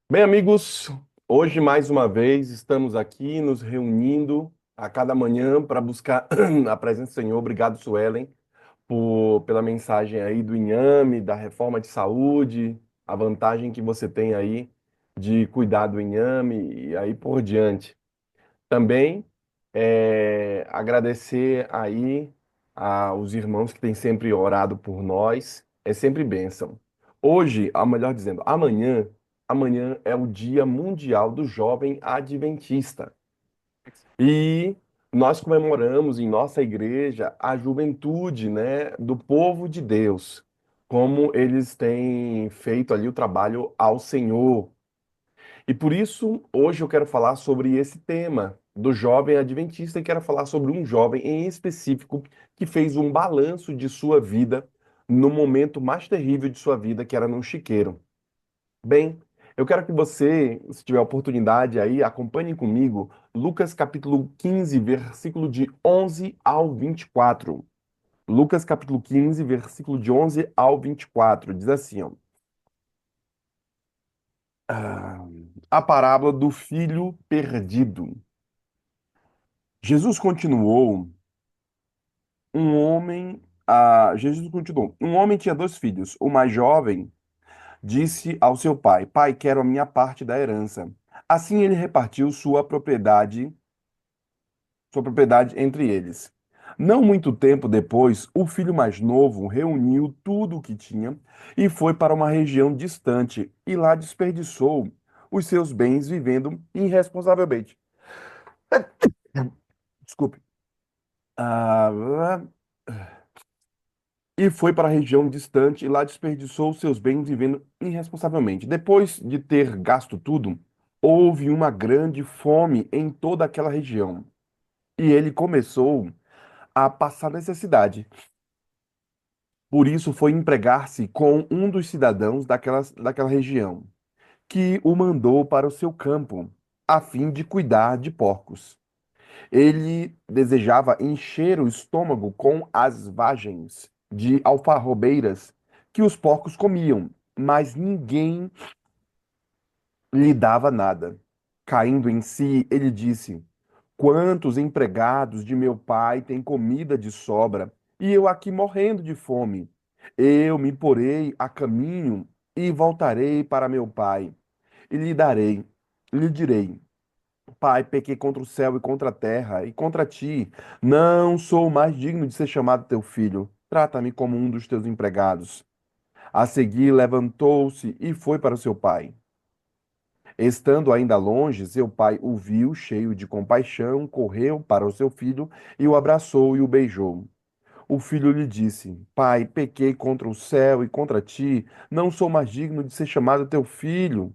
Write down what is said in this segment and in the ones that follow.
Bem, amigos, hoje mais uma vez estamos aqui nos reunindo a cada manhã para buscar a presença do Senhor. Obrigado, Suelen, pela mensagem aí do inhame, da reforma de saúde, a vantagem que você tem aí de cuidar do inhame e aí por diante. Também agradecer aí aos irmãos que têm sempre orado por nós. É sempre bênção. Hoje, ou melhor dizendo, amanhã é o Dia Mundial do Jovem Adventista. E nós comemoramos em nossa igreja a juventude, né, do povo de Deus, como eles têm feito ali o trabalho ao Senhor. E por isso, hoje eu quero falar sobre esse tema do jovem adventista e quero falar sobre um jovem em específico que fez um balanço de sua vida no momento mais terrível de sua vida, que era num chiqueiro. Bem, eu quero que você, se tiver oportunidade aí, acompanhe comigo Lucas capítulo 15, versículo de 11 ao 24. Lucas capítulo 15, versículo de 11 ao 24, diz assim, ó. Ah, a parábola do filho perdido. Jesus continuou, Jesus continuou. Um homem tinha dois filhos. O mais jovem disse ao seu pai: Pai, quero a minha parte da herança. Assim ele repartiu sua propriedade entre eles. Não muito tempo depois, o filho mais novo reuniu tudo o que tinha e foi para uma região distante e lá desperdiçou os seus bens vivendo irresponsavelmente. Desculpe. Ah, e foi para a região distante e lá desperdiçou seus bens vivendo irresponsavelmente. Depois de ter gasto tudo, houve uma grande fome em toda aquela região e ele começou a passar necessidade. Por isso foi empregar-se com um dos cidadãos daquela região, que o mandou para o seu campo, a fim de cuidar de porcos. Ele desejava encher o estômago com as vagens de alfarrobeiras que os porcos comiam, mas ninguém lhe dava nada. Caindo em si, ele disse: Quantos empregados de meu pai têm comida de sobra, e eu aqui morrendo de fome? Eu me porei a caminho e voltarei para meu pai, e lhe direi: Pai, pequei contra o céu e contra a terra e contra ti. Não sou mais digno de ser chamado teu filho. Trata-me como um dos teus empregados. A seguir, levantou-se e foi para o seu pai. Estando ainda longe, seu pai o viu, cheio de compaixão, correu para o seu filho e o abraçou e o beijou. O filho lhe disse: Pai, pequei contra o céu e contra ti. Não sou mais digno de ser chamado teu filho.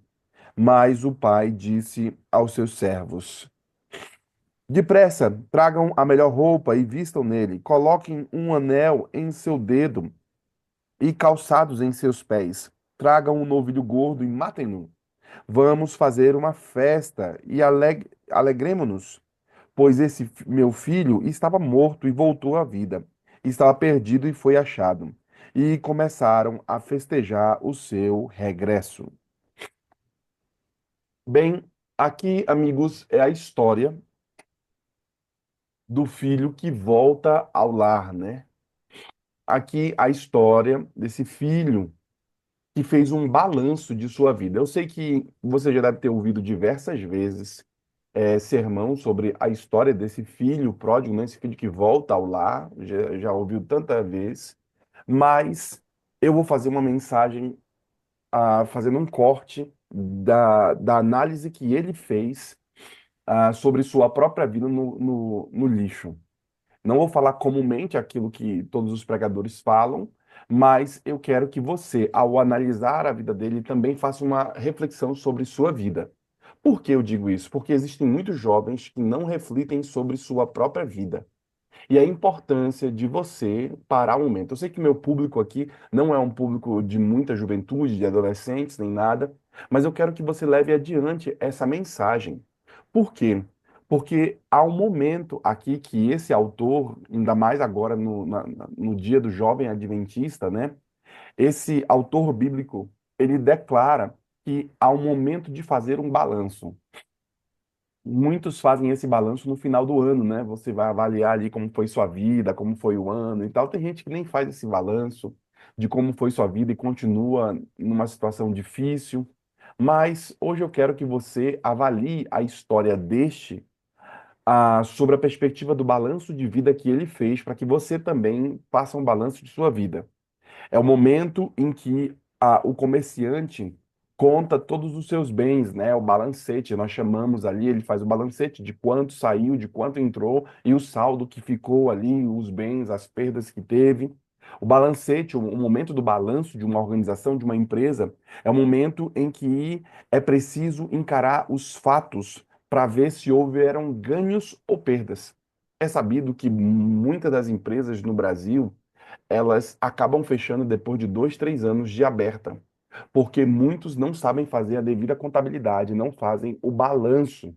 Mas o pai disse aos seus servos: Depressa, tragam a melhor roupa e vistam nele. Coloquem um anel em seu dedo e calçados em seus pés. Tragam um novilho gordo e matem-no. Vamos fazer uma festa e alegremo-nos, pois meu filho estava morto e voltou à vida. Estava perdido e foi achado. E começaram a festejar o seu regresso. Bem, aqui, amigos, é a história do filho que volta ao lar, né? Aqui a história desse filho que fez um balanço de sua vida. Eu sei que você já deve ter ouvido diversas vezes sermão sobre a história desse filho pródigo, né? Esse filho que volta ao lar, já ouviu tanta vez, mas eu vou fazer uma mensagem fazendo um corte da análise que ele fez sobre sua própria vida no lixo. Não vou falar comumente aquilo que todos os pregadores falam, mas eu quero que você, ao analisar a vida dele, também faça uma reflexão sobre sua vida. Por que eu digo isso? Porque existem muitos jovens que não refletem sobre sua própria vida. E a importância de você parar um momento. Eu sei que meu público aqui não é um público de muita juventude, de adolescentes, nem nada, mas eu quero que você leve adiante essa mensagem. Por quê? Porque há um momento aqui que esse autor, ainda mais agora no dia do jovem adventista, né? Esse autor bíblico, ele declara. que há um momento de fazer um balanço. Muitos fazem esse balanço no final do ano, né? Você vai avaliar ali como foi sua vida, como foi o ano e tal. Tem gente que nem faz esse balanço de como foi sua vida e continua numa situação difícil. Mas hoje eu quero que você avalie a história deste, sobre a perspectiva do balanço de vida que ele fez, para que você também faça um balanço de sua vida. É o momento em que o comerciante conta todos os seus bens, né? O balancete, nós chamamos ali, ele faz o balancete de quanto saiu, de quanto entrou e o saldo que ficou ali, os bens, as perdas que teve. O balancete, o momento do balanço de uma organização, de uma empresa, é o momento em que é preciso encarar os fatos para ver se houveram ganhos ou perdas. É sabido que muitas das empresas no Brasil elas acabam fechando depois de 2, 3 anos de aberta, porque muitos não sabem fazer a devida contabilidade, não fazem o balanço.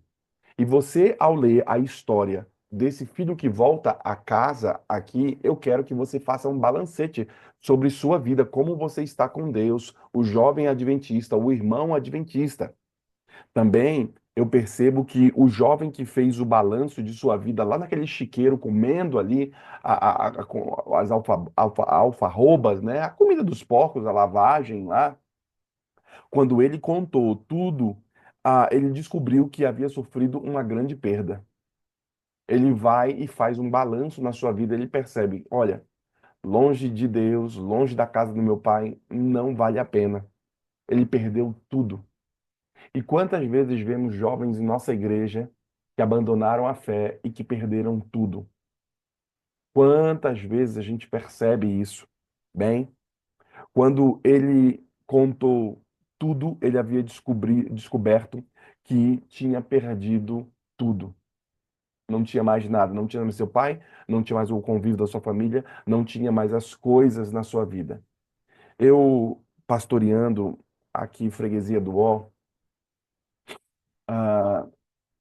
E você, ao ler a história desse filho que volta a casa aqui, eu quero que você faça um balancete sobre sua vida, como você está com Deus, o jovem adventista, o irmão adventista. Também eu percebo que o jovem que fez o balanço de sua vida lá naquele chiqueiro, comendo ali as alfarrobas, né? A comida dos porcos, a lavagem lá, quando ele contou tudo, ele descobriu que havia sofrido uma grande perda. Ele vai e faz um balanço na sua vida, ele percebe, olha, longe de Deus, longe da casa do meu pai, não vale a pena. Ele perdeu tudo. E quantas vezes vemos jovens em nossa igreja que abandonaram a fé e que perderam tudo? Quantas vezes a gente percebe isso? Bem, quando ele contou tudo, ele havia descoberto que tinha perdido tudo. Não tinha mais nada, não tinha mais seu pai, não tinha mais o convívio da sua família, não tinha mais as coisas na sua vida. Eu, pastoreando aqui Freguesia do Ó, ah,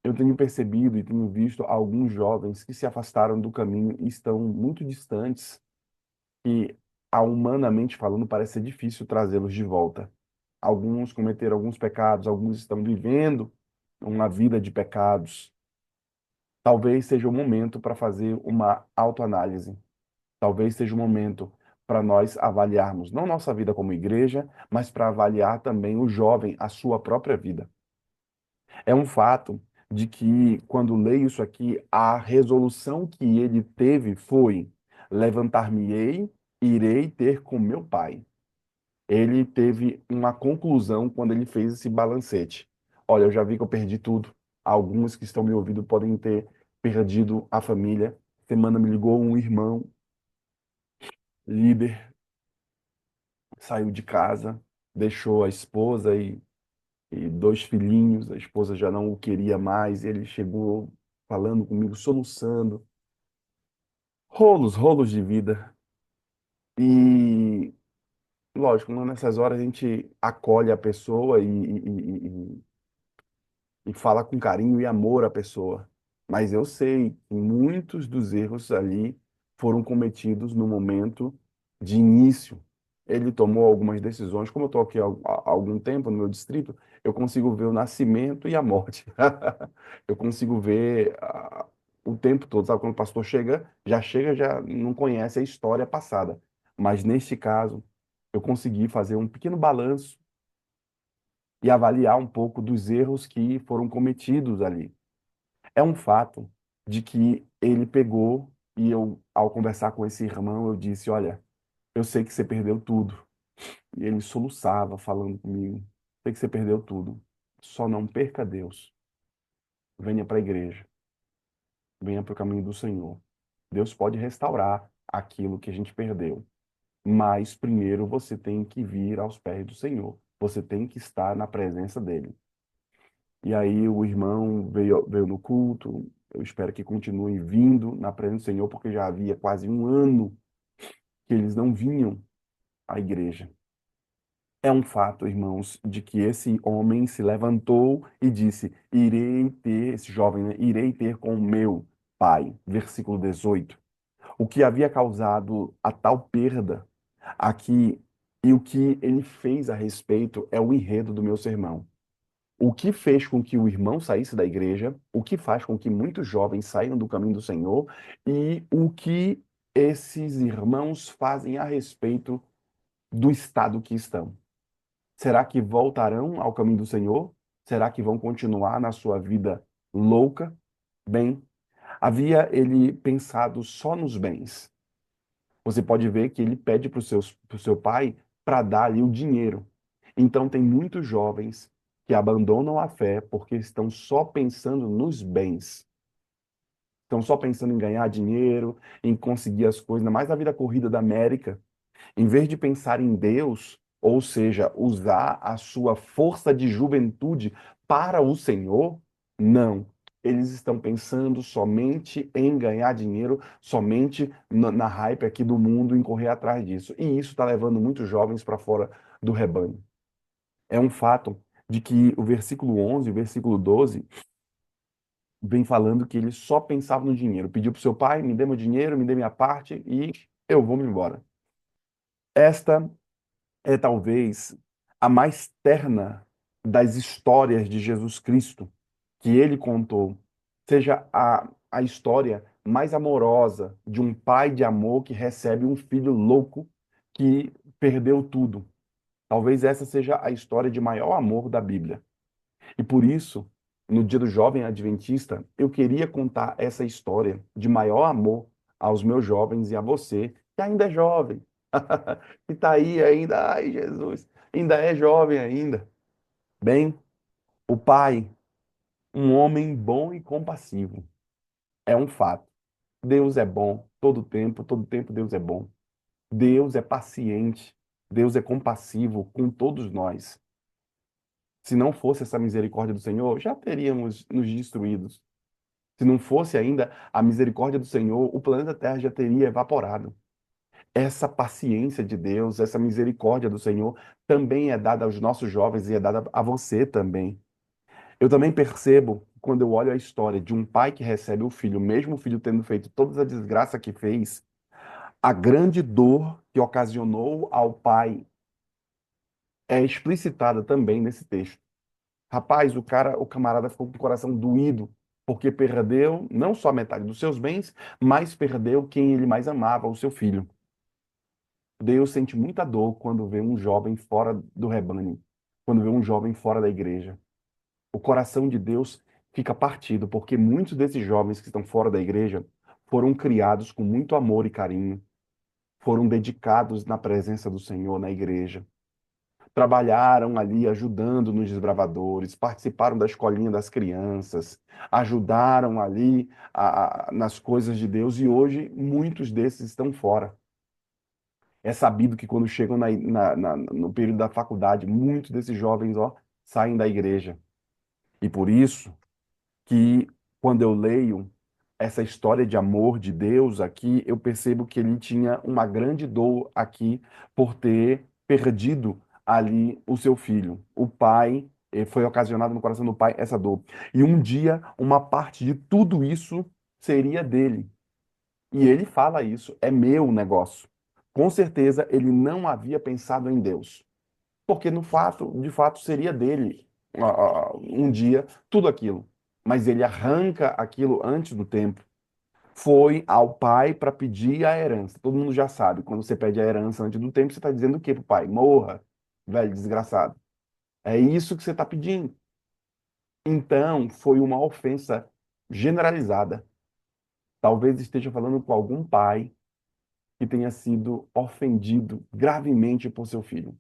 eu tenho percebido e tenho visto alguns jovens que se afastaram do caminho e estão muito distantes e, humanamente falando, parece ser difícil trazê-los de volta. Alguns cometeram alguns pecados, alguns estão vivendo uma vida de pecados. Talvez seja o momento para fazer uma autoanálise. Talvez seja o momento para nós avaliarmos não nossa vida como igreja, mas para avaliar também o jovem, a sua própria vida. É um fato de que, quando leio isso aqui, a resolução que ele teve foi: levantar-me-ei, irei ter com meu pai. Ele teve uma conclusão quando ele fez esse balancete. Olha, eu já vi que eu perdi tudo. Alguns que estão me ouvindo podem ter perdido a família. Semana me ligou um irmão, líder, saiu de casa, deixou a esposa e 2 filhinhos, a esposa já não o queria mais, e ele chegou falando comigo, soluçando, rolos, rolos de vida. E, lógico, nessas horas a gente acolhe a pessoa e fala com carinho e amor à pessoa. Mas eu sei que muitos dos erros ali foram cometidos no momento de início. Ele tomou algumas decisões, como eu estou aqui há algum tempo no meu distrito, eu consigo ver o nascimento e a morte. Eu consigo ver o tempo todo, sabe? Quando o pastor chega, já não conhece a história passada. Mas neste caso, eu consegui fazer um pequeno balanço e avaliar um pouco dos erros que foram cometidos ali. É um fato de que ele pegou e eu, ao conversar com esse irmão, eu disse: olha, eu sei que você perdeu tudo. E ele soluçava falando comigo: sei que você perdeu tudo. Só não perca Deus. Venha para a igreja. Venha para o caminho do Senhor. Deus pode restaurar aquilo que a gente perdeu. Mas primeiro você tem que vir aos pés do Senhor. Você tem que estar na presença dele. E aí o irmão veio no culto. Eu espero que continue vindo na presença do Senhor, porque já havia quase um ano que eles não vinham à igreja. É um fato, irmãos, de que esse homem se levantou e disse: irei ter, esse jovem, né? Irei ter com o meu pai. Versículo 18. O que havia causado a tal perda aqui. E o que ele fez a respeito é o enredo do meu sermão. O que fez com que o irmão saísse da igreja, o que faz com que muitos jovens saiam do caminho do Senhor e o que esses irmãos fazem a respeito do estado que estão. Será que voltarão ao caminho do Senhor? Será que vão continuar na sua vida louca? Bem, havia ele pensado só nos bens. Você pode ver que ele pede para o seu pai para dar ali o dinheiro. Então, tem muitos jovens que abandonam a fé porque estão só pensando nos bens. Estão só pensando em ganhar dinheiro, em conseguir as coisas, ainda mais na vida corrida da América. Em vez de pensar em Deus, ou seja, usar a sua força de juventude para o Senhor, não. Eles estão pensando somente em ganhar dinheiro, somente na hype aqui do mundo, em correr atrás disso. E isso está levando muitos jovens para fora do rebanho. É um fato de que o versículo 11, o versículo 12, vem falando que ele só pensava no dinheiro. Pediu para o seu pai, me dê meu dinheiro, me dê minha parte e eu vou me embora. Esta é talvez a mais terna das histórias de Jesus Cristo que ele contou. Seja a história mais amorosa de um pai de amor que recebe um filho louco que perdeu tudo. Talvez essa seja a história de maior amor da Bíblia. E por isso, no Dia do Jovem Adventista, eu queria contar essa história de maior amor aos meus jovens e a você, que ainda é jovem, que está aí ainda, ai Jesus, ainda é jovem ainda. Bem, o pai, um homem bom e compassivo, é um fato. Deus é bom todo tempo Deus é bom. Deus é paciente, Deus é compassivo com todos nós. Se não fosse essa misericórdia do Senhor, já teríamos nos destruídos. Se não fosse ainda a misericórdia do Senhor, o planeta Terra já teria evaporado. Essa paciência de Deus, essa misericórdia do Senhor também é dada aos nossos jovens e é dada a você também. Eu também percebo, quando eu olho a história de um pai que recebe o filho, mesmo o filho tendo feito toda a desgraça que fez, a grande dor que ocasionou ao pai é explicitada também nesse texto. Rapaz, o camarada ficou com o coração doído, porque perdeu não só metade dos seus bens, mas perdeu quem ele mais amava, o seu filho. Deus sente muita dor quando vê um jovem fora do rebanho, quando vê um jovem fora da igreja. O coração de Deus fica partido, porque muitos desses jovens que estão fora da igreja foram criados com muito amor e carinho, foram dedicados na presença do Senhor na igreja. Trabalharam ali ajudando nos desbravadores, participaram da escolinha das crianças, ajudaram ali nas coisas de Deus e hoje muitos desses estão fora. É sabido que quando chegam no período da faculdade, muitos desses jovens, ó, saem da igreja. E por isso que quando eu leio essa história de amor de Deus aqui, eu percebo que ele tinha uma grande dor aqui por ter perdido ali o seu filho. O pai, foi ocasionado no coração do pai essa dor. E um dia, uma parte de tudo isso seria dele. E ele fala isso, é meu negócio. Com certeza ele não havia pensado em Deus, porque no fato, de fato, seria dele um dia tudo aquilo. Mas ele arranca aquilo antes do tempo. Foi ao pai para pedir a herança. Todo mundo já sabe, quando você pede a herança antes do tempo, você está dizendo o quê pro pai? Morra, velho desgraçado. É isso que você está pedindo. Então, foi uma ofensa generalizada. Talvez esteja falando com algum pai que tenha sido ofendido gravemente por seu filho.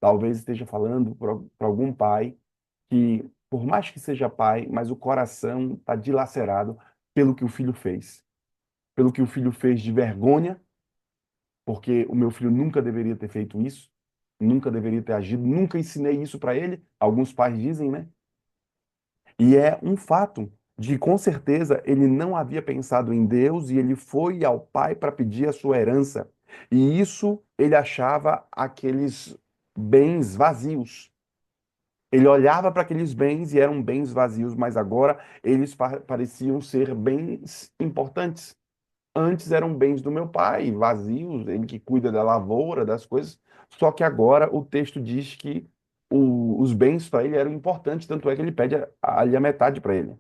Talvez esteja falando para algum pai que, por mais que seja pai, mas o coração está dilacerado pelo que o filho fez. Pelo que o filho fez de vergonha, porque o meu filho nunca deveria ter feito isso, nunca deveria ter agido, nunca ensinei isso para ele. Alguns pais dizem, né? E é um fato de que, com certeza, ele não havia pensado em Deus e ele foi ao pai para pedir a sua herança. E isso ele achava aqueles bens vazios. Ele olhava para aqueles bens e eram bens vazios, mas agora eles pareciam ser bens importantes. antes eram bens do meu pai, vazios, ele que cuida da lavoura, das coisas. Só que agora o texto diz que os bens para ele eram importantes, tanto é que ele pede ali a metade para ele.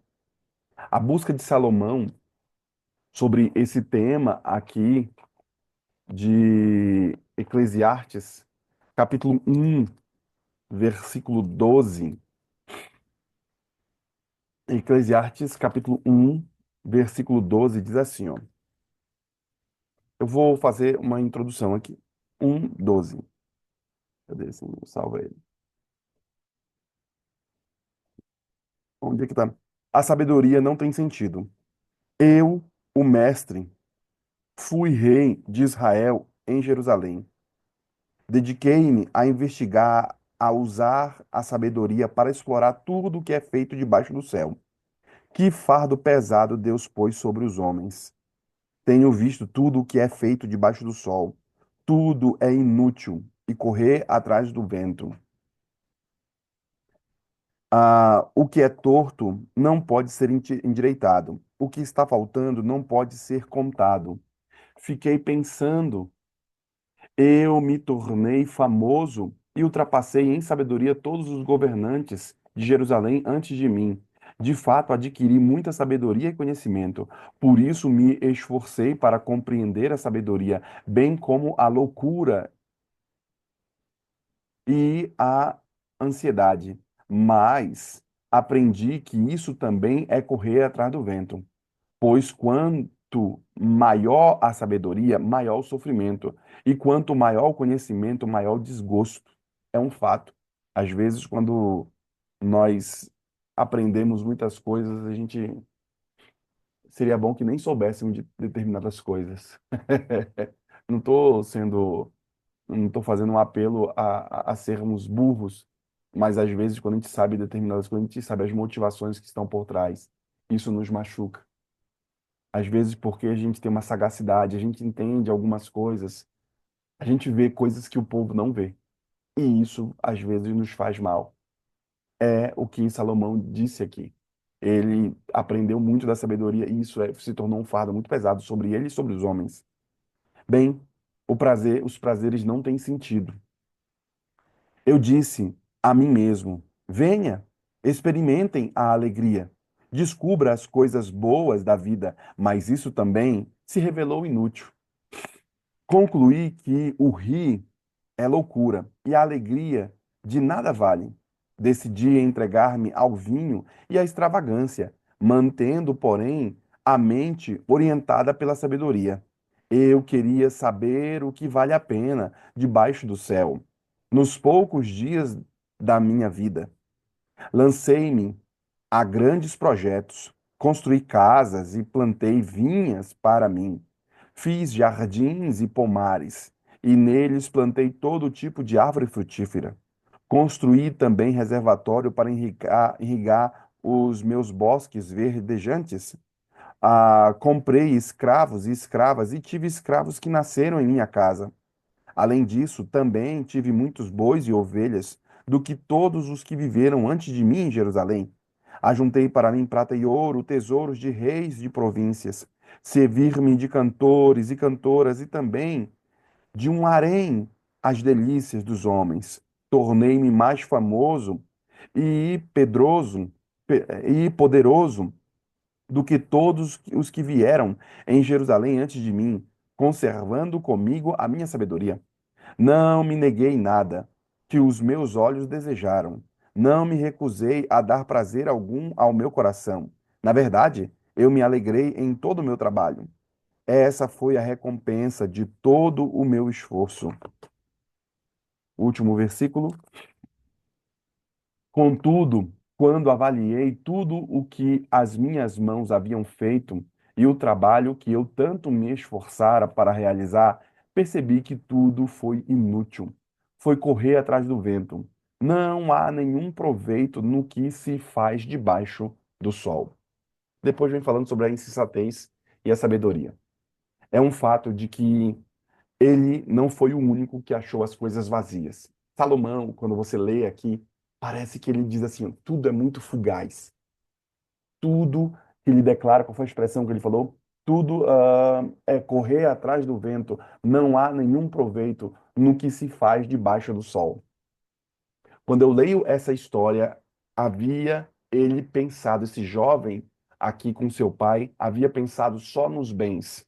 A busca de Salomão sobre esse tema aqui de Eclesiastes, capítulo 1, versículo 12. Eclesiastes, capítulo 1, versículo 12, diz assim, ó. Eu vou fazer uma introdução aqui. 1, 12. Cadê esse? Salva ele. Onde é que tá? A sabedoria não tem sentido. Eu, o mestre, fui rei de Israel em Jerusalém. Dediquei-me a investigar, a usar a sabedoria para explorar tudo o que é feito debaixo do céu. Que fardo pesado Deus pôs sobre os homens. Tenho visto tudo o que é feito debaixo do sol. Tudo é inútil e correr atrás do vento. O que é torto não pode ser endireitado. O que está faltando não pode ser contado. Fiquei pensando, eu me tornei famoso e ultrapassei em sabedoria todos os governantes de Jerusalém antes de mim. De fato, adquiri muita sabedoria e conhecimento. Por isso me esforcei para compreender a sabedoria, bem como a loucura e a ansiedade. Mas aprendi que isso também é correr atrás do vento. Pois quanto maior a sabedoria, maior o sofrimento. E quanto maior o conhecimento, maior o desgosto. É um fato. Às vezes, quando nós aprendemos muitas coisas, a gente seria bom que nem soubéssemos de determinadas coisas. Não estou sendo, não estou fazendo um apelo a sermos burros, mas às vezes, quando a gente sabe determinadas coisas, a gente sabe as motivações que estão por trás. Isso nos machuca. Às vezes, porque a gente tem uma sagacidade, a gente entende algumas coisas, a gente vê coisas que o povo não vê. E isso, às vezes, nos faz mal. É o que Salomão disse aqui. Ele aprendeu muito da sabedoria e isso se tornou um fardo muito pesado sobre ele e sobre os homens. Bem, os prazeres não têm sentido. Eu disse a mim mesmo: venha, experimentem a alegria, descubra as coisas boas da vida, mas isso também se revelou inútil. Concluí que o rir é loucura e a alegria de nada vale. Decidi entregar-me ao vinho e à extravagância, mantendo, porém, a mente orientada pela sabedoria. Eu queria saber o que vale a pena debaixo do céu. Nos poucos dias da minha vida, lancei-me a grandes projetos. Construí casas e plantei vinhas para mim. Fiz jardins e pomares, e neles plantei todo tipo de árvore frutífera. Construí também reservatório para irrigar os meus bosques verdejantes. Comprei escravos e escravas e tive escravos que nasceram em minha casa. Além disso, também tive muitos bois e ovelhas do que todos os que viveram antes de mim em Jerusalém. Ajuntei para mim prata e ouro, tesouros de reis de províncias. Servir-me de cantores e cantoras e também de um harém as delícias dos homens. Tornei-me mais famoso e pedroso e poderoso do que todos os que vieram em Jerusalém antes de mim, conservando comigo a minha sabedoria. Não me neguei nada que os meus olhos desejaram. Não me recusei a dar prazer algum ao meu coração. Na verdade, eu me alegrei em todo o meu trabalho. Essa foi a recompensa de todo o meu esforço. Último versículo. Contudo, quando avaliei tudo o que as minhas mãos haviam feito e o trabalho que eu tanto me esforçara para realizar, percebi que tudo foi inútil. Foi correr atrás do vento. Não há nenhum proveito no que se faz debaixo do sol. Depois vem falando sobre a insensatez e a sabedoria. É um fato de que ele não foi o único que achou as coisas vazias. Salomão, quando você lê aqui, parece que ele diz assim: tudo é muito fugaz. Tudo que ele declara, qual foi a expressão que ele falou? tudo é correr atrás do vento, não há nenhum proveito no que se faz debaixo do sol. Quando eu leio essa história, havia ele pensado, esse jovem aqui com seu pai, havia pensado só nos bens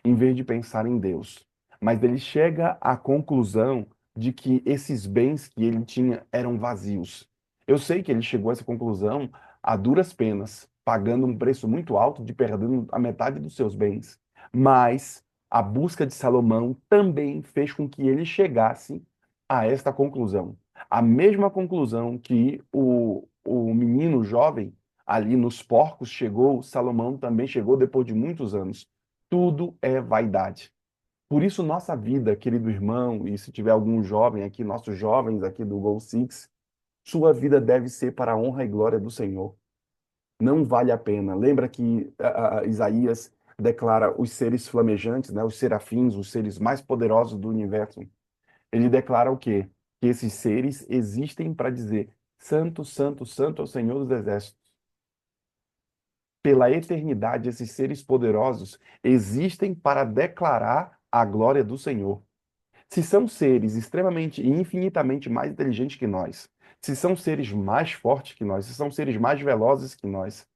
em vez de pensar em Deus. Mas ele chega à conclusão de que esses bens que ele tinha eram vazios. Eu sei que ele chegou a essa conclusão a duras penas, pagando um preço muito alto de perdendo a metade dos seus bens. Mas a busca de Salomão também fez com que ele chegasse a esta conclusão. A mesma conclusão que o menino jovem ali nos porcos chegou, Salomão também chegou depois de muitos anos. Tudo é vaidade. Por isso, nossa vida, querido irmão, e se tiver algum jovem aqui, nossos jovens aqui do Goal Six, sua vida deve ser para a honra e glória do Senhor. Não vale a pena. Lembra que Isaías declara os seres flamejantes, né, os serafins, os seres mais poderosos do universo. Ele declara o quê? Que esses seres existem para dizer: Santo, Santo, Santo é o Senhor dos Exércitos. Pela eternidade, esses seres poderosos existem para declarar a glória do Senhor. Se são seres extremamente e infinitamente mais inteligentes que nós, se são seres mais fortes que nós, se são seres mais velozes que nós,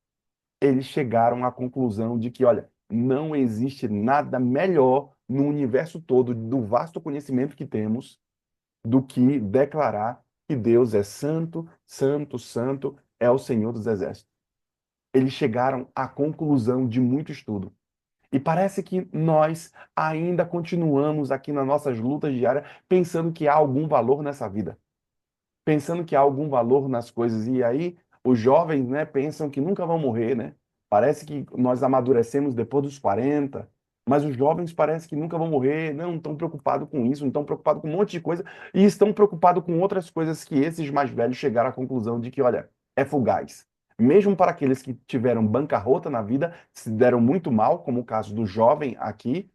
eles chegaram à conclusão de que, olha, não existe nada melhor no universo todo, do vasto conhecimento que temos, do que declarar que Deus é santo, santo, santo, é o Senhor dos Exércitos. Eles chegaram à conclusão de muito estudo. E parece que nós ainda continuamos aqui nas nossas lutas diárias pensando que há algum valor nessa vida, pensando que há algum valor nas coisas. E aí os jovens, né, pensam que nunca vão morrer, né? Parece que nós amadurecemos depois dos 40, mas os jovens parece que nunca vão morrer, não estão preocupados com isso, não estão preocupados com um monte de coisa e estão preocupados com outras coisas que esses mais velhos chegaram à conclusão de que, olha, é fugaz. Mesmo para aqueles que tiveram bancarrota na vida, se deram muito mal, como o caso do jovem aqui,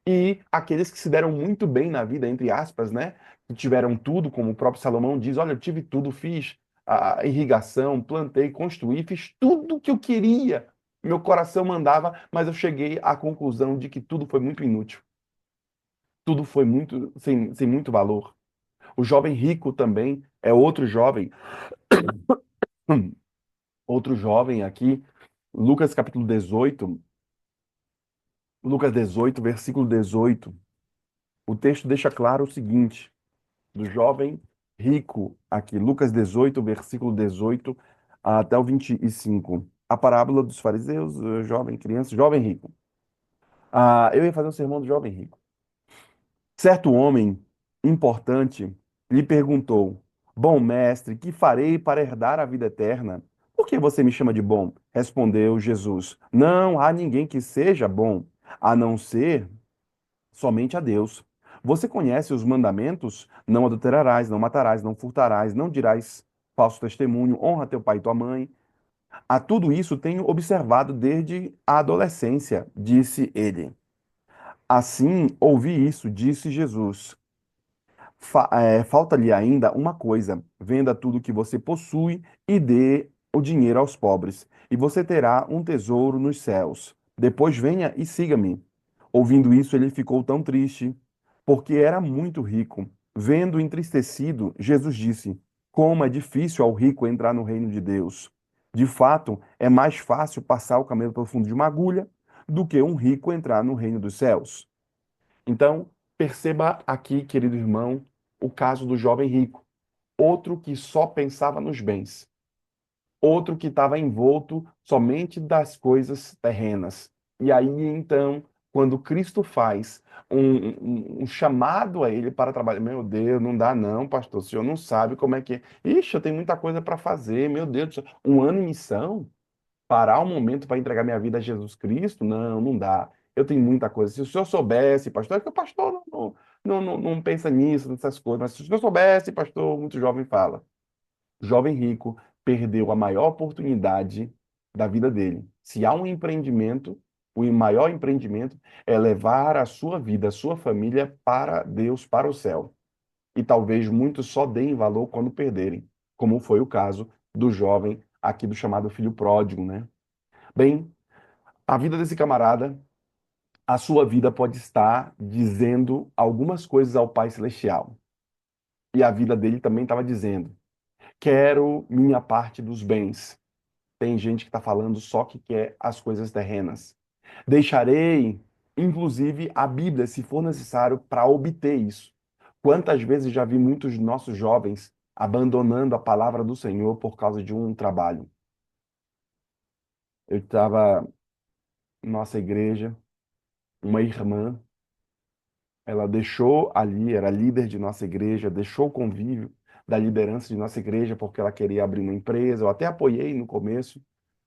e aqueles que se deram muito bem na vida, entre aspas, né? Que tiveram tudo, como o próprio Salomão diz: olha, eu tive tudo, fiz a irrigação, plantei, construí, fiz tudo que eu queria. Meu coração mandava, mas eu cheguei à conclusão de que tudo foi muito inútil. Tudo foi muito sem muito valor. O jovem rico também é outro jovem, outro jovem aqui, Lucas capítulo 18, Lucas 18, versículo 18. O texto deixa claro o seguinte: do jovem rico, aqui, Lucas 18, versículo 18 até o 25. A parábola dos fariseus, jovem criança, jovem rico. Eu ia fazer um sermão do jovem rico. Certo homem importante lhe perguntou: Bom mestre, que farei para herdar a vida eterna? Por que você me chama de bom? Respondeu Jesus: Não há ninguém que seja bom, a não ser somente a Deus. Você conhece os mandamentos? Não adulterarás, não matarás, não furtarás, não dirás falso testemunho, honra teu pai e tua mãe. A tudo isso tenho observado desde a adolescência, disse ele. Assim, ouvi isso, disse Jesus. Falta-lhe ainda uma coisa: venda tudo que você possui e dê o dinheiro aos pobres, e você terá um tesouro nos céus. Depois venha e siga-me. Ouvindo isso, ele ficou tão triste, porque era muito rico. Vendo entristecido, Jesus disse: Como é difícil ao rico entrar no reino de Deus. De fato, é mais fácil passar o camelo pelo fundo de uma agulha do que um rico entrar no reino dos céus. Então, perceba aqui, querido irmão, o caso do jovem rico, outro que só pensava nos bens, outro que estava envolto somente das coisas terrenas. E aí, então, quando Cristo faz um chamado a ele para trabalhar, meu Deus, não dá não, pastor, o senhor não sabe como é que é. Ixi, eu tenho muita coisa para fazer, meu Deus do céu. Um ano em missão? Parar um momento para entregar minha vida a Jesus Cristo? Não, não dá. Eu tenho muita coisa. Se o senhor soubesse, pastor, é que o pastor não pensa nisso, nessas coisas, mas se o senhor soubesse, pastor, muito jovem fala. Jovem rico perdeu a maior oportunidade da vida dele. Se há um empreendimento, o maior empreendimento é levar a sua vida, a sua família para Deus, para o céu. E talvez muitos só deem valor quando perderem, como foi o caso do jovem aqui do chamado filho pródigo, né? Bem, a vida desse camarada. A sua vida pode estar dizendo algumas coisas ao Pai Celestial. E a vida dele também estava dizendo: quero minha parte dos bens. Tem gente que está falando só que quer as coisas terrenas. Deixarei, inclusive, a Bíblia, se for necessário, para obter isso. Quantas vezes já vi muitos nossos jovens abandonando a palavra do Senhor por causa de um trabalho? Eu estava em nossa igreja, uma irmã, ela deixou ali, era líder de nossa igreja, deixou o convívio da liderança de nossa igreja porque ela queria abrir uma empresa. Eu até apoiei no começo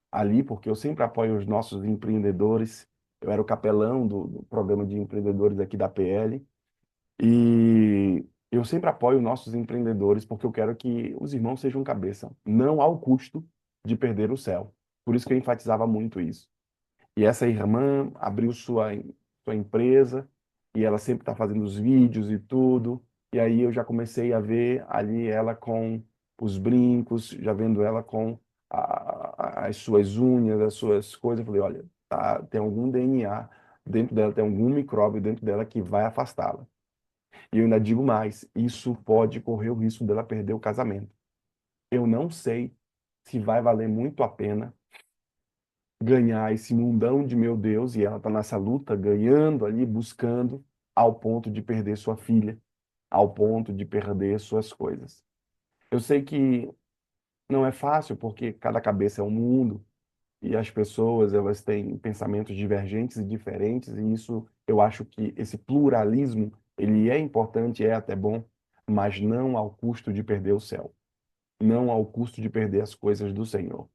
ali, porque eu sempre apoio os nossos empreendedores. Eu era o capelão do programa de empreendedores aqui da PL. E eu sempre apoio nossos empreendedores porque eu quero que os irmãos sejam cabeça, não ao custo de perder o céu. Por isso que eu enfatizava muito isso. E essa irmã abriu sua empresa e ela sempre está fazendo os vídeos e tudo. E aí eu já comecei a ver ali ela com os brincos, já vendo ela com as suas unhas, as suas coisas. Eu falei, olha, tá, tem algum DNA dentro dela, tem algum micróbio dentro dela que vai afastá-la. E eu ainda digo mais, isso pode correr o risco dela perder o casamento. Eu não sei se vai valer muito a pena ganhar esse mundão de meu Deus, e ela está nessa luta, ganhando ali, buscando, ao ponto de perder sua filha, ao ponto de perder suas coisas. Eu sei que não é fácil, porque cada cabeça é um mundo, e as pessoas, elas têm pensamentos divergentes e diferentes, e isso, eu acho que esse pluralismo, ele é importante, é até bom, mas não ao custo de perder o céu, não ao custo de perder as coisas do Senhor.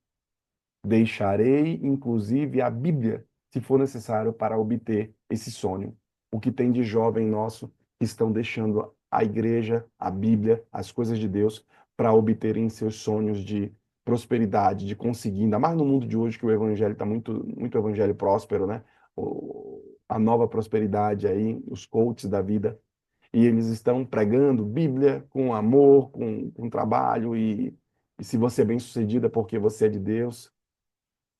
Deixarei, inclusive, a Bíblia, se for necessário, para obter esse sonho. O que tem de jovem nosso que estão deixando a igreja, a Bíblia, as coisas de Deus, para obterem seus sonhos de prosperidade, de conseguir, ainda mais no mundo de hoje que o evangelho está muito, muito evangelho próspero, né? A nova prosperidade aí, os coaches da vida, e eles estão pregando Bíblia com amor, com trabalho, e se você é bem-sucedido é porque você é de Deus.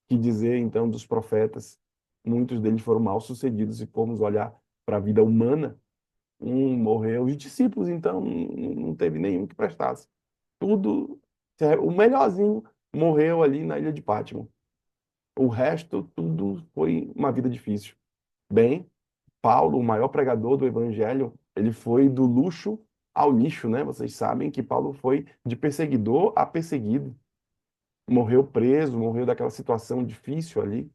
Que dizer então dos profetas? Muitos deles foram mal sucedidos se formos olhar para a vida humana. Um morreu, os discípulos então não teve nenhum que prestasse. Tudo, o melhorzinho morreu ali na ilha de Pátimo. O resto, tudo foi uma vida difícil. Bem, Paulo, o maior pregador do evangelho, ele foi do luxo ao lixo, né? Vocês sabem que Paulo foi de perseguidor a perseguido. Morreu preso, morreu daquela situação difícil ali.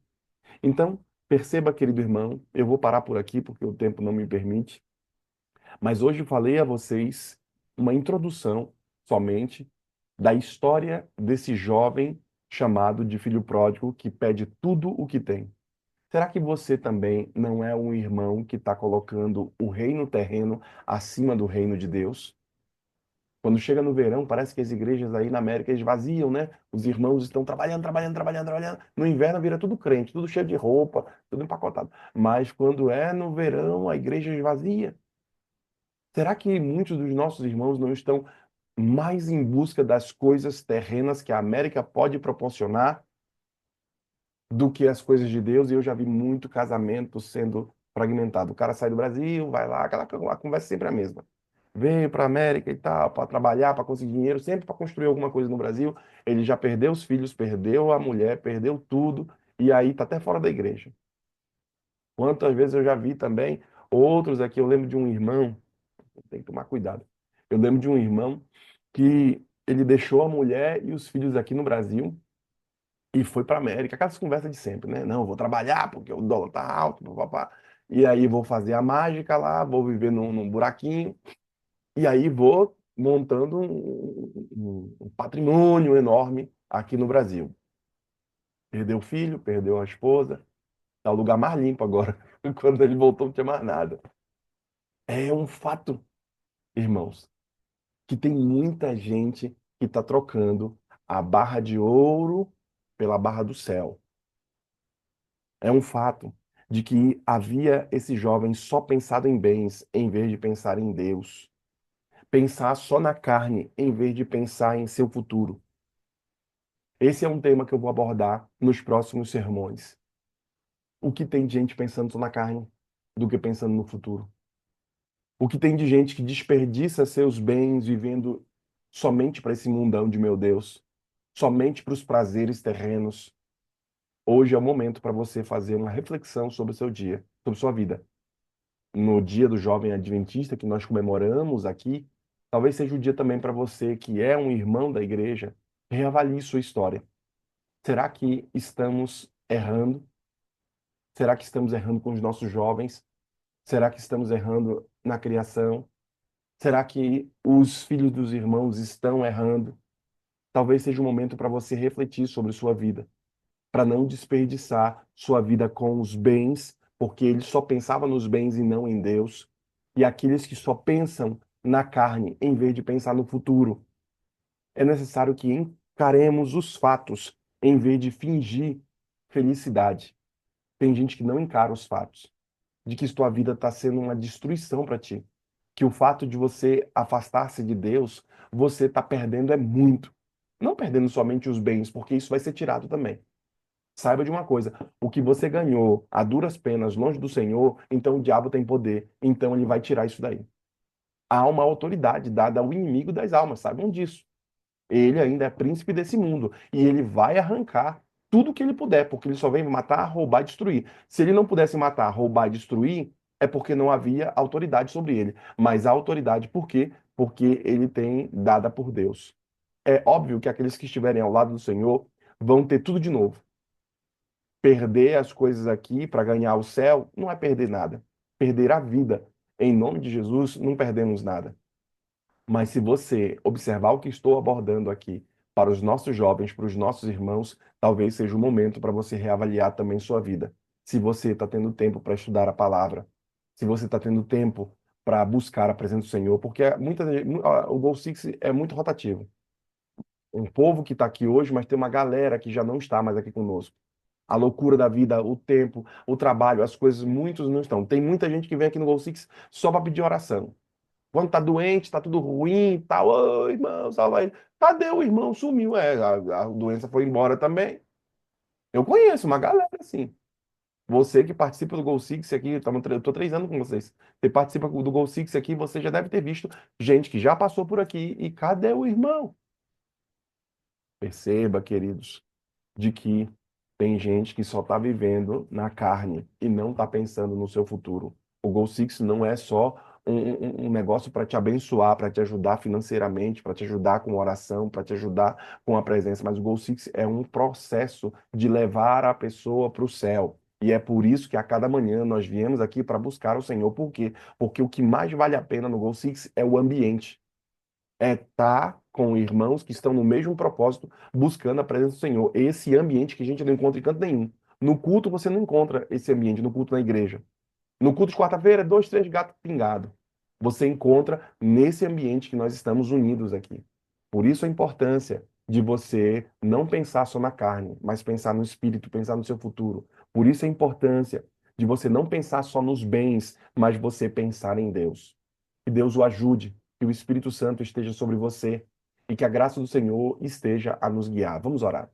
Então, perceba, querido irmão, eu vou parar por aqui porque o tempo não me permite, mas hoje falei a vocês uma introdução somente da história desse jovem chamado de filho pródigo que pede tudo o que tem. Será que você também não é um irmão que está colocando o reino terreno acima do reino de Deus? Quando chega no verão, parece que as igrejas aí na América esvaziam, né? Os irmãos estão trabalhando, trabalhando, trabalhando, trabalhando. No inverno vira tudo crente, tudo cheio de roupa, tudo empacotado. Mas quando é no verão, a igreja esvazia. Será que muitos dos nossos irmãos não estão mais em busca das coisas terrenas que a América pode proporcionar do que as coisas de Deus? E eu já vi muito casamento sendo fragmentado. O cara sai do Brasil, vai lá, a conversa é sempre a mesma. Veio para a América e tal, para trabalhar, para conseguir dinheiro, sempre para construir alguma coisa no Brasil. Ele já perdeu os filhos, perdeu a mulher, perdeu tudo, e aí está até fora da igreja. Quantas vezes eu já vi também outros aqui, eu lembro de um irmão, tem que tomar cuidado. Eu lembro de um irmão que ele deixou a mulher e os filhos aqui no Brasil e foi para a América. Aquelas conversas de sempre, né? Não, vou trabalhar porque o dólar tá alto, papá. E aí vou fazer a mágica lá, vou viver num buraquinho. E aí vou montando um patrimônio enorme aqui no Brasil. Perdeu o filho, perdeu a esposa, tá o lugar mais limpo agora. Quando ele voltou, não tinha mais nada. É um fato, irmãos, que tem muita gente que está trocando a barra de ouro pela barra do céu. É um fato de que havia esse jovem só pensado em bens em vez de pensar em Deus. Pensar só na carne em vez de pensar em seu futuro. Esse é um tema que eu vou abordar nos próximos sermões. O que tem de gente pensando só na carne? do que pensando no futuro. O que tem de gente que desperdiça seus bens vivendo somente para esse mundão de meu Deus, somente para os prazeres terrenos. Hoje é o momento para você fazer uma reflexão sobre o seu dia, sobre sua vida. No dia do jovem adventista que nós comemoramos aqui, talvez seja o dia também para você que é um irmão da igreja, reavalie sua história. Será que estamos errando? Será que estamos errando com os nossos jovens? Será que estamos errando na criação? Será que os filhos dos irmãos estão errando? Talvez seja um momento para você refletir sobre sua vida, para não desperdiçar sua vida com os bens, porque ele só pensava nos bens e não em Deus. E aqueles que só pensam na carne em vez de pensar no futuro. É necessário que encaremos os fatos em vez de fingir felicidade. Tem gente que não encara os fatos, de que sua vida está sendo uma destruição para ti, que o fato de você afastar-se de Deus, você está perdendo é muito. Não perdendo somente os bens, porque isso vai ser tirado também. Saiba de uma coisa, o que você ganhou a duras penas longe do Senhor, então o diabo tem poder, então ele vai tirar isso daí. Há uma autoridade dada ao inimigo das almas, saibam disso. Ele ainda é príncipe desse mundo e ele vai arrancar tudo que ele puder, porque ele só vem matar, roubar e destruir. Se ele não pudesse matar, roubar e destruir, é porque não havia autoridade sobre ele. Mas a autoridade, por quê? Porque ele tem dada por Deus. É óbvio que aqueles que estiverem ao lado do Senhor vão ter tudo de novo. Perder as coisas aqui para ganhar o céu não é perder nada. Perder a vida. Em nome de Jesus, não perdemos nada. Mas se você observar o que estou abordando aqui para os nossos jovens, para os nossos irmãos, talvez seja o momento para você reavaliar também sua vida. Se você está tendo tempo para estudar a palavra, se você está tendo tempo para buscar a presença do Senhor, porque o Gol Six é muito rotativo. Um povo que está aqui hoje, mas tem uma galera que já não está mais aqui conosco. A loucura da vida, o tempo, o trabalho, as coisas, muitos não estão. Tem muita gente que vem aqui no Gol Six só para pedir oração. Quando tá doente, tá tudo ruim e tal. Ô, irmão, salva ele. Cadê o irmão? Sumiu. É, a doença foi embora também. Eu conheço uma galera assim. Você que participa do Gol Six aqui, eu tô 3 anos com vocês. Você participa do Gol Six aqui, você já deve ter visto gente que já passou por aqui. E cadê o irmão? Perceba, queridos, de que tem gente que só está vivendo na carne e não está pensando no seu futuro. O Goal Six não é só um negócio para te abençoar, para te ajudar financeiramente, para te ajudar com oração, para te ajudar com a presença, mas o Goal Six é um processo de levar a pessoa para o céu. E é por isso que a cada manhã nós viemos aqui para buscar o Senhor. Por quê? Porque o que mais vale a pena no Goal Six é o ambiente, é estar com irmãos que estão no mesmo propósito, buscando a presença do Senhor. Esse ambiente que a gente não encontra em canto nenhum. No culto você não encontra esse ambiente, no culto na igreja. No culto de quarta-feira, dois, três gatos pingados. Você encontra nesse ambiente que nós estamos unidos aqui. Por isso a importância de você não pensar só na carne, mas pensar no espírito, pensar no seu futuro. Por isso a importância de você não pensar só nos bens, mas você pensar em Deus. Que Deus o ajude, que o Espírito Santo esteja sobre você e que a graça do Senhor esteja a nos guiar. Vamos orar.